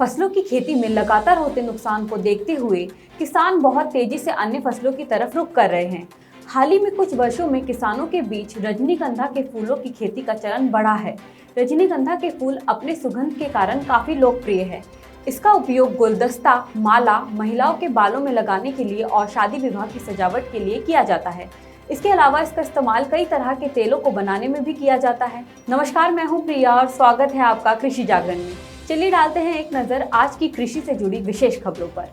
फसलों की खेती में लगातार होते नुकसान को देखते हुए किसान बहुत तेजी से अन्य फसलों की तरफ रुख कर रहे हैं। हाल ही में कुछ वर्षों में किसानों के बीच रजनीगंधा के फूलों की खेती का चलन बढ़ा है। रजनीगंधा के फूल अपने सुगंध के कारण काफी लोकप्रिय है। इसका उपयोग गुलदस्ता, माला, महिलाओं के बालों में लगाने के लिए और शादी विवाह की सजावट के लिए किया जाता है। इसके अलावा इसका इस्तेमाल कई तरह के तेलों को बनाने में भी किया जाता है। नमस्कार, मैं हूं प्रिया और स्वागत है आपका कृषि जागरण में। चलिए डालते हैं एक नजर आज की कृषि से जुड़ी विशेष खबरों पर।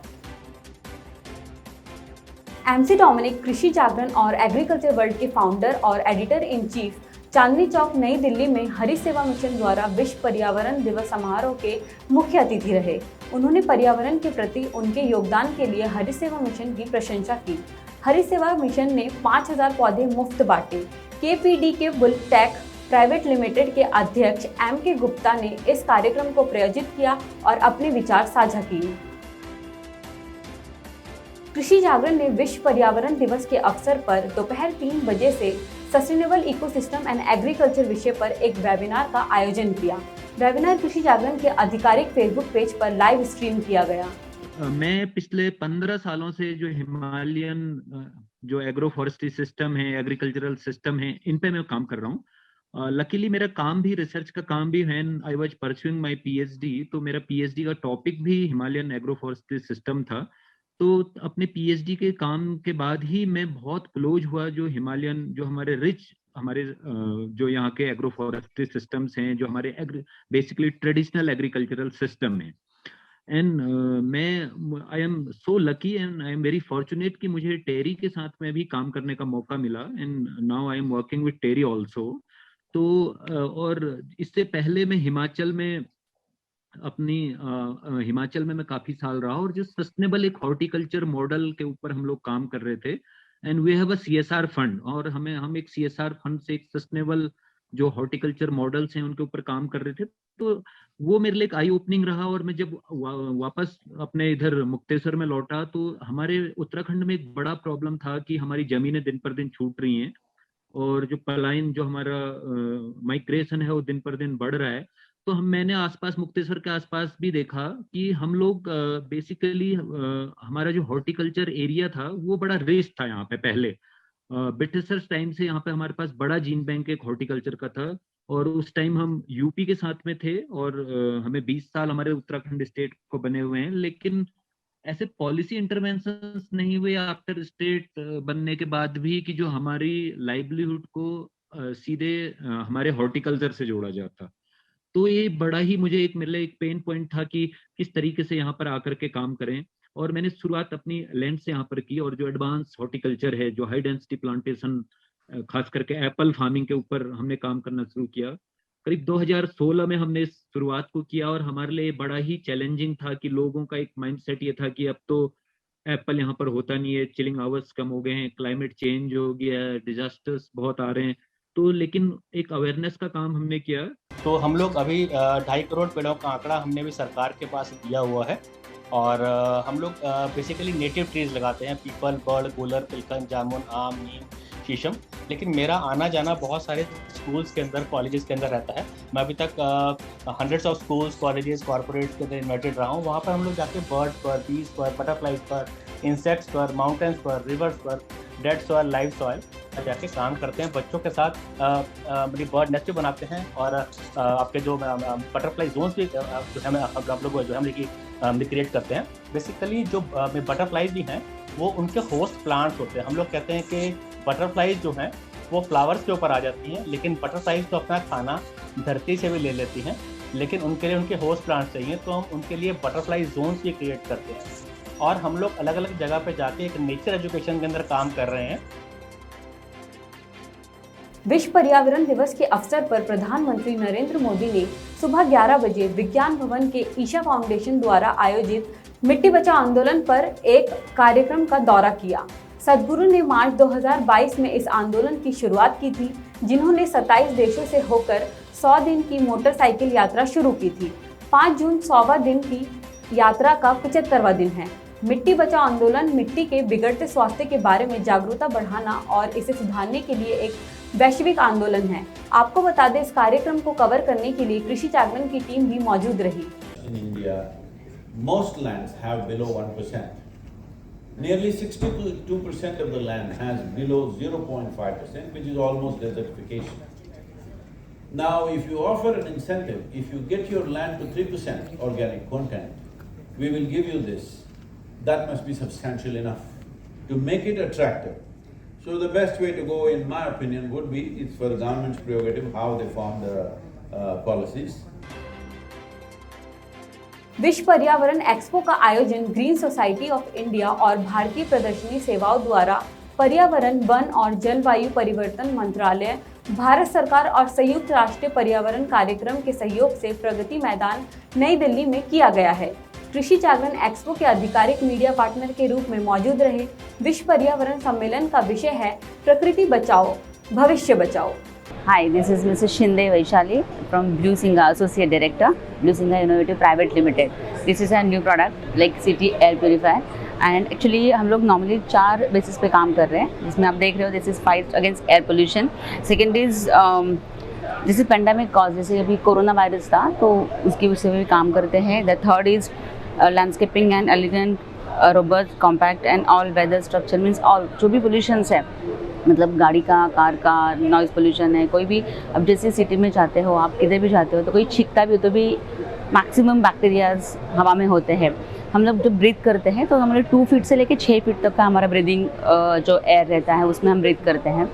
एमसी डोमिनिक कृषि जागरण और एग्रीकल्चर वर्ल्ड के फाउंडर और editor in chief Chandni Chowk नई दिल्ली में हरि सेवा मिशन द्वारा विश्व पर्यावरण दिवस समारोह के मुख्य अतिथि रहे। उन्होंने पर्यावरण के प्रति उनके योगदान के लिए हरि सेवा मिशन की प्रशंसा की। हरि सेवा मिशन ने 5000 पौधे मुफ्त बांटे। केपीडी के बुलटेक प्राइवेट लिमिटेड के अध्यक्ष M.K. गुप्ता ने इस कार्यक्रम को प्रायोजित किया और अपने विचार साझा किए। कृषि जागरण ने विश्व पर्यावरण दिवस के अवसर पर दोपहर 3 बजे से सस्टेनेबल इकोसिस्टम एंड एग्रीकल्चर विषय पर एक वेबिनार का आयोजन किया। वेबिनार कृषि जागरण के आधिकारिक फेसबुक पेज पर लाइव स्ट्रीम किया गया। मैं पिछले 15 सालों से जो हिमालयन जो एग्रो फॉरेस्ट्री सिस्टम है, एग्रीकल्चरल सिस्टम है, इन पे मैं काम कर रहा हूँ। लकीली मेरा काम भी रिसर्च का काम भी है। I was pursuing my PhD, तो मेरा पीएचडी का टॉपिक भी हिमालयन एग्रो फॉरेस्ट्री सिस्टम था। तो अपने पीएचडी के काम के बाद ही मैं बहुत क्लोज हुआ जो हिमालयन, जो हमारे जो यहाँ के एग्रो फॉरेस्ट्री सिस्टम्स हैं, जो हमारे बेसिकली ट्रेडिशनल एग्रीकल्चरल सिस्टम है। एंड मैं I am so lucky and I am very fortunate कि मुझे टेरी के साथ में भी काम करने का मौका मिला। And now I am working with TERI also. तो और इससे पहले मैं हिमाचल में हिमाचल में मैं काफी साल रहा और जो सस्टेनेबल एक हॉर्टिकल्चर मॉडल के ऊपर हम लोग काम कर रहे थे। And we have a CSR fund, और हम एक सीएसआर फंड से एक सस्टेनेबल जो हॉर्टिकल्चर मॉडल्स हैं उनके ऊपर काम कर रहे थे। तो वो मेरे लिए एक आई ओपनिंग रहा। और मैं जब वापस अपने इधर मुक्तेश्वर में लौटा तो हमारे उत्तराखंड में एक बड़ा प्रॉब्लम था कि हमारी जमीनें दिन पर दिन छूट रही हैं और जो पलायन, जो हमारा माइग्रेशन है वो दिन पर दिन बढ़ रहा है। तो मैंने आसपास, मुक्तेश्वर के आसपास भी देखा कि हम लोग बेसिकली हमारा जो हॉर्टिकल्चर एरिया था वो बड़ा रिच था यहाँ पे। पहले ब्रिटिशर्स टाइम से यहाँ पे हमारे पास बड़ा जीन बैंक एक हॉर्टिकल्चर का था। और उस टाइम हम यूपी के साथ में थे और हमें 20 साल हमारे उत्तराखंड स्टेट को बने हुए हैं। लेकिन ऐसे पॉलिसी इंटरवेंशंस नहीं हुए आफ्टर स्टेट बनने के बाद भी कि जो हमारी लाइवलीहुड को सीधे हमारे हॉर्टिकल्चर से जोड़ा जाता। तो ये बड़ा ही मुझे एक, मेरे लिए एक पेन पॉइंट था कि किस तरीके से यहाँ पर आकर के काम करें। और मैंने शुरुआत अपनी लैंड से यहाँ पर की और जो एडवांस हॉर्टिकल्चर है, जो हाई डेंसिटी प्लांटेशन, खास करके एप्पल फार्मिंग के ऊपर हमने काम करना शुरू किया। करीब 2016 में हमने इस शुरुआत को किया और हमारे लिए बड़ा ही चैलेंजिंग था कि लोगों का एक माइंडसेट ये था कि अब तो एप्पल यहाँ पर होता नहीं है, चिलिंग आवर्स कम हो गए हैं, क्लाइमेट चेंज हो गया है, डिजास्टर्स बहुत आ रहे हैं। तो लेकिन एक अवेयरनेस का काम हमने किया। तो हम लोग अभी 2.5 करोड़ पेड़ों का आंकड़ा हमने भी सरकार के पास दिया हुआ है। और हम लोग बेसिकली नेटिव ट्रीज लगाते हैं, पीपल, बर्ड, गूलर, पिलकन, जामुन, आम, नीम, शीशम। लेकिन मेरा आना जाना बहुत सारे स्कूल्स के अंदर, कॉलेजेस के अंदर रहता है। मैं अभी तक hundreds of schools, colleges, corporates के अंदर इन्वाइटेड रहा हूँ। वहाँ पर हम लोग जाके बर्ड्स पर, बीज पर, बटरफ्लाइज पर, इंसेक्ट्स पर, माउंटेन्स पर, रिवर्स पर, डेड सॉयल, लाइव सॉयल जाके काम करते हैं बच्चों के साथ। अपनी बर्ड नेस्ट बनाते हैं और आपके जो बटरफ्लाई जोन्स भी जो है आप लोग जो हम क्रिएट करते हैं। बेसिकली जो बटरफ्लाइज भी हैं वो उनके होस्ट प्लांट्स होते हैं। हम लोग कहते हैं कि बटरफ्लाइज जो हैं वो फ्लावर्स के ऊपर आ जाती हैं, लेकिन बटरफ्लाइज तो अपना खाना धरती से भी ले लेती हैं, लेकिन उनके लिए उनके होस्ट प्लांट्स चाहिए। तो हम उनके लिए बटरफ्लाई जोन्स भी क्रिएट करते हैं और हम लोग अलग अलग जगह पे जाके एक नेचर एजुकेशन के अंदर काम कर रहे हैं। विश्व पर्यावरण दिवस के अवसर पर प्रधानमंत्री नरेंद्र मोदी ने सुबह 11 बजे विज्ञान भवन के ईशा फाउंडेशन द्वारा आयोजित मिट्टी बचाओ आंदोलन पर एक कार्यक्रम का दौरा किया। सद्गुरु ने मार्च 2022 में इस आंदोलन की शुरुआत की थी, जिन्होंने 27 देशों से होकर 100 दिन की मोटरसाइकिल यात्रा शुरू की थी। 5 जून 100वां दिन की यात्रा का 75वां दिन है। मिट्टी बचाओ आंदोलन मिट्टी के बिगड़ते स्वास्थ्य के बारे में जागरूकता बढ़ाना और इसे सुधारने के लिए एक वैश्विक आंदोलन है। आपको बता दें, इस कार्यक्रम को कवर करने के लिए कृषि जागरण की टीम भी मौजूद रही। In India, most lands have below 1%. Nearly 62% of the land has below 0.5%, which is almost desertification. Now, if you offer an incentive, if you get your land to 3% organic content, we will give you this. That must be substantial enough to make it attractive. So the best way to go, in my opinion, would be, it's for the government's prerogative how they form the policies. विश्व पर्यावरण expo का आयोजन green society of India और भारतीय प्रदर्शनी सेवाओं द्वारा पर्यावरण, वन और जलवायु परिवर्तन मंत्रालय, भारत सरकार और संयुक्त राष्ट्र पर्यावरण कार्यक्रम के सहयोग से प्रगति मैदान नई दिल्ली में किया गया है। कृषि जागरण एक्सपो के आधिकारिक मीडिया पार्टनर के रूप में मौजूद रहे। विश्व पर्यावरण सम्मेलन का विषय है प्रकृति बचाओ, भविष्य बचाओ। Hi, this is Mrs. Shinde Vaishali from Blue Singa, Associate Director, Blue Singa Innovative Private Limited. This is a new product like City Air Purifier and actually हम लोग normally 4 बेसिस पे काम कर रहे हैं, जिसमें आप देख रहे हो this is fight against air pollution. Second is जैसे पेंडेमिक कॉज, जैसे अभी कोरोना वायरस था तो उसकी वजह से भी काम करते हैं. The third is landscaping and elegant robust compact and all weather structure means all जो भी पोल्यूशंस है, मतलब गाड़ी का, कार का, नॉइज़ पोल्यूशन है, कोई भी. अब जैसे सिटी में जाते हो, आप किधर भी जाते हो तो कोई छींकता भी हो तो भी मैक्सिमम बैक्टीरियाज हवा में होते हैं. हम लोग जब ब्रीथ करते हैं तो हमारे 2 फीट से लेकर 6 फीट तक का हमारा ब्रीदिंग जो एयर रहता है उसमें हम ब्रीथ करते हैं.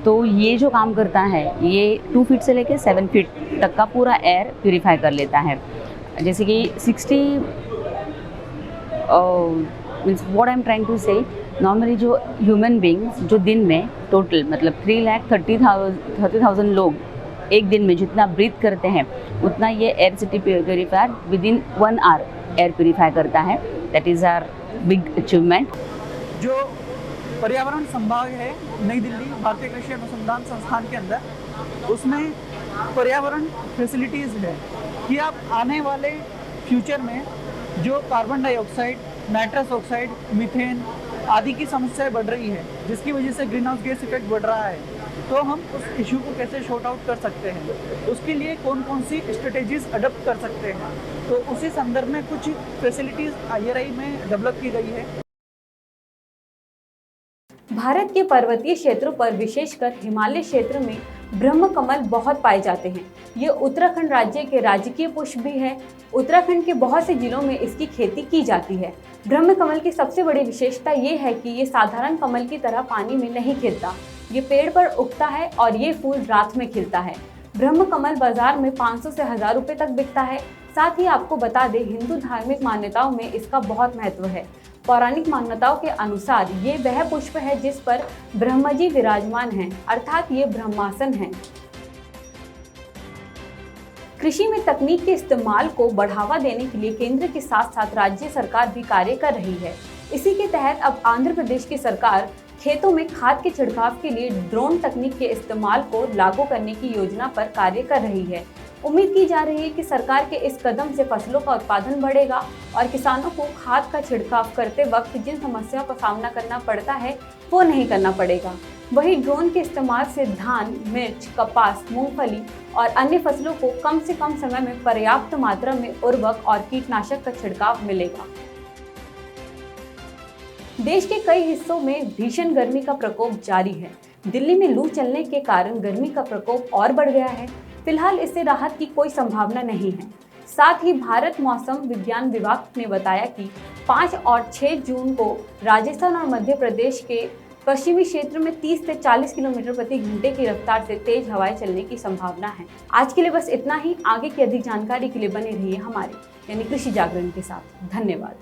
तो ये जो काम करता है ये 2 फीट से लेकर 7 फीट तक का पूरा एयर प्यूरीफाई कर लेता है. जैसे कि 60 means what I am trying to say, normally जो ह्यूमन बींग्स जो दिन में टोटल मतलब 3,30,000 लोग एक दिन में जितना ब्रीथ करते हैं उतना ये air city purifier within 1 hour air purify करता है. That is our big achievement. जो पर्यावरण संभाग है नई दिल्ली भारतीय कृषि अनुसंधान संस्थान के अंदर, उसमें पर्यावरण फैसिलिटीज़ है कि आप आने वाले फ्यूचर में जो carbon dioxide, nitrous oxide, methane आदि की समस्याएं बढ़ रही है, जिसकी वजह से ग्रीन हाउस गैस इफेक्ट बढ़ रहा है, तो हम उस इशू को कैसे शॉर्ट आउट कर सकते हैं, उसके लिए कौन कौन सी स्ट्रेटेजीज अडॉप्ट कर सकते हैं. तो उसी संदर्भ में कुछ फैसिलिटीज़ IRI में डेवलप की गई है. भारत के पर्वतीय क्षेत्रों पर विशेषकर हिमालय क्षेत्र में ब्रह्म कमल बहुत पाए जाते हैं. ये उत्तराखंड राज्य के राजकीय पुष्प भी है. उत्तराखंड के बहुत से जिलों में इसकी खेती की जाती है. ब्रह्म कमल की सबसे बड़ी विशेषता ये है कि ये साधारण कमल की तरह पानी में नहीं खिलता. ये पेड़ पर उगता है और ये फूल रात में खिलता है. ब्रह्म कमल बाजार में 500 से 1000 रुपये तक बिकता है. साथ ही आपको बता दें, हिंदू धार्मिक मान्यताओं में इसका बहुत महत्व है. पौराणिक मान्यताओं के अनुसार ये वह पुष्प है जिस पर ब्रह्मा जी विराजमान हैं, अर्थात ये ब्रह्मासन है. कृषि में तकनीक के इस्तेमाल को बढ़ावा देने के लिए केंद्र के साथ साथ राज्य सरकार भी कार्य कर रही है. इसी के तहत अब आंध्र प्रदेश की सरकार खेतों में खाद के छिड़काव के लिए ड्रोन तकनीक के इस्तेमाल को लागू करने की योजना पर कार्य कर रही है. उम्मीद की जा रही है कि सरकार के इस कदम से फसलों का उत्पादन बढ़ेगा और किसानों को खाद का छिड़काव करते वक्त जिन समस्याओं का सामना करना पड़ता है वो नहीं करना पड़ेगा. वहीं ड्रोन के इस्तेमाल से धान, मिर्च, कपास, मूंगफली और अन्य फसलों को कम से कम समय में पर्याप्त मात्रा में उर्वरक और कीटनाशक का छिड़काव मिलेगा. देश के कई हिस्सों में भीषण गर्मी का प्रकोप जारी है. दिल्ली में लू चलने के कारण गर्मी का प्रकोप और बढ़ गया है. फिलहाल इससे राहत की कोई संभावना नहीं है. साथ ही भारत मौसम विज्ञान विभाग ने बताया कि 5 और 6 जून को राजस्थान और मध्य प्रदेश के पश्चिमी क्षेत्र में 30 से 40 किलोमीटर प्रति घंटे की रफ्तार से तेज हवाएं चलने की संभावना है. आज के लिए बस इतना ही. आगे की अधिक जानकारी के लिए बने रहिए हमारे यानी कृषि जागरण के साथ. धन्यवाद.